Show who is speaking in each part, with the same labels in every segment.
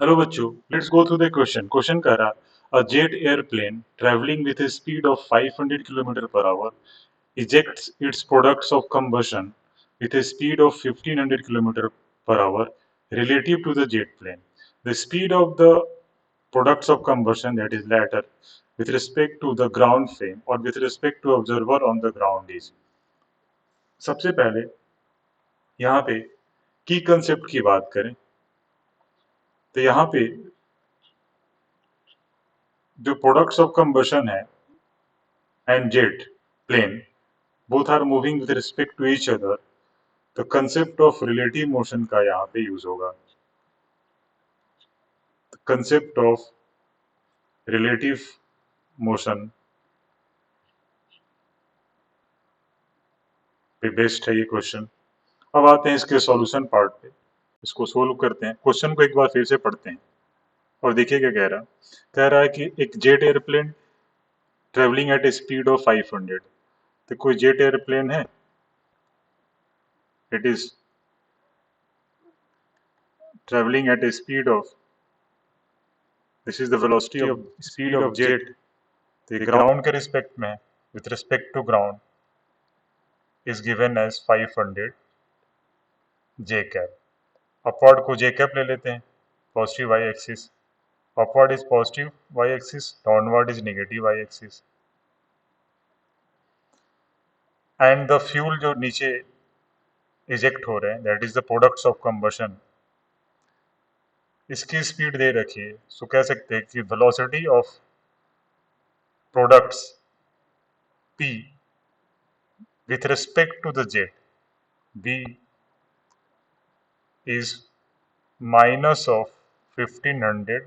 Speaker 1: Hello बच्चों, let's go through the question. Question कह रहा a jet airplane travelling with a speed of 500 km per hour ejects its products of combustion with a speed of 1500 km per hour relative to the jet plane. The speed of the products of combustion, that is latter, with respect to the ground frame or with respect to observer on the ground is। सबसे पहले यहाँ पे की concept की बात करें तो यहाँ पे जो प्रोडक्ट्स ऑफ कंबशन है and jet plane both are moving with respect to each other, the concept of relative motion का यहाँ पे यूज होगा। The concept of relative motion पे बेस्ड है ये क्वेश्चन। अब आते हैं इसके सॉल्यूशन पार्ट पे, इसको सोल्व करते हैं। क्वेश्चन को एक बार फिर से पढ़ते हैं और देखिए क्या कह रहा है कि एक jet airplane travelling at a speed of 500। तो कोई जेट एयरप्लेन है, it is travelling at a speed of, this is the velocity of speed of jet. तो ग्राउंड के रिस्पेक्ट में, with respect to ground, is given as 500 j cap। Upward को j cap ले लेते हैं, positive y axis. Upward is positive y axis, downward is negative y axis. And the fuel जो नीचे eject हो रहे हैं, that is the products of combustion, इसकी स्पीड दे रखी है। सो कह सकते हैं कि velocity of products p with respect to the jet b is minus of 1500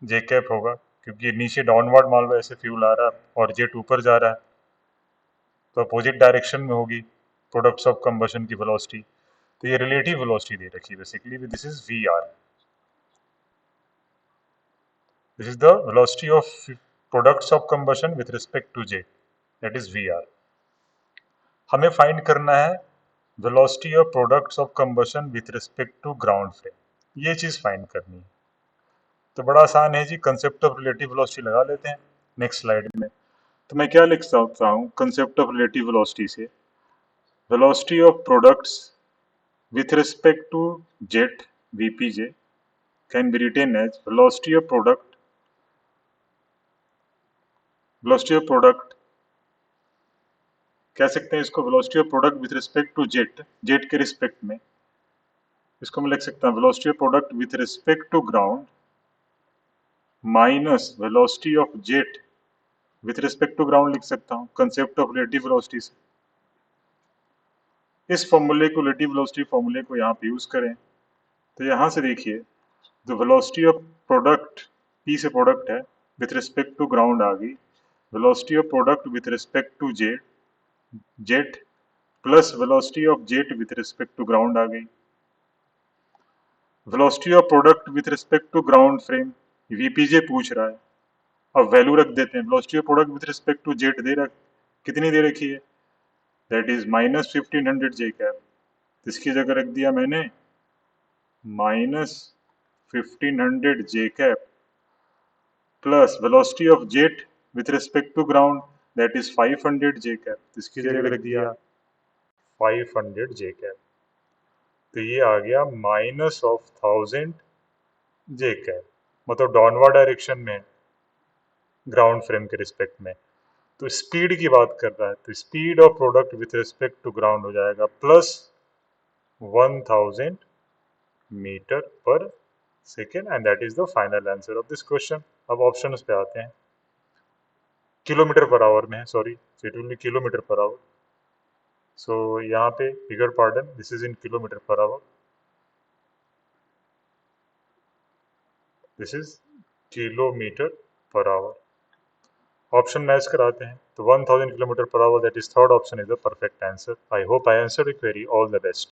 Speaker 1: J cap होगा, क्योंकि नीचे डाउनवर्ड मान लो ऐसे फ्यूल आ रहा है और जेट ऊपर जा रहा है, तो अपोजिट डायरेक्शन में होगी प्रोडक्ट्स ऑफ कंबशन की वेलोसिटी। तो ये रिलेटिव वेलोसिटी दे रखी है basically, this is V R. This is the velocity of products of combustion with respect to jet, that is V R. हमें फाइंड करना है velocity of products of combustion with respect to ground frame, ये चीज find करनी है। तो बड़ा आसान है जी, कंसेप्ट ऑफ रिलेटिव वेलोसिटी लगा लेते हैं नेक्स्ट स्लाइड में। तो मैं क्या लिख सकता हूँ कंसेप्ट ऑफ रिलेटिव वेलोसिटी से, velocity of products with respect to jet vpj can be written as velocity of product कह सकते हैं इसको velocity of product with respect to jet के रिस्पेक्ट में। इसको मैं लिख सकता हूँ velocity of product with respect to ground minus velocity of jet with respect to ground लिख सकता हूँ कंसेप्ट ऑफ रिलेटिव वेलोसिटी से। इस फॉर्मूले को, रिलेटिव वेलोसिटी फॉर्मूले को यहाँ पे यूज करें तो यहाँ से देखिए the velocity of product, P से प्रोडक्ट है, विथ रिस्पेक्ट टू ग्राउंड आ गई, velocity of product with respect to jet plus velocity of jet with respect to ground आ गई। Velocity of product with respect to ground frame VPJ पूछ रहा है, अब वैल्यू रख देते हैं। Velocity of product with respect to jet कितनी दे रखी है, that is minus 1500 J cap. इसकी जगह रख दिया मैंने minus 1500 J cap plus velocity of jet with respect to ground, that is 500 J cap. इसकी जगह रख दिया 500 जे कैप। तो ये आ गया माइनस ऑफ 1000 जे कैप, मतलब डाउनवर्ड डायरेक्शन में ग्राउंड फ्रेम के रिस्पेक्ट में। तो स्पीड की बात कर रहा है, तो speed of product with respect to ground हो जाएगा plus 1000 metre per second, and that is the final answer of this question. अब ऑप्शन पे आते हैं, किलोमीटर पर आवर में है, sorry, it will be kilometre per hour. So यहाँ पे बिगर pardon, this is in kilometre per our, this is kilometre per our. Option match कराते हैं तो 1000 kilometre per our, that is third option is the perfect answer. I hope I answer the query, all the best.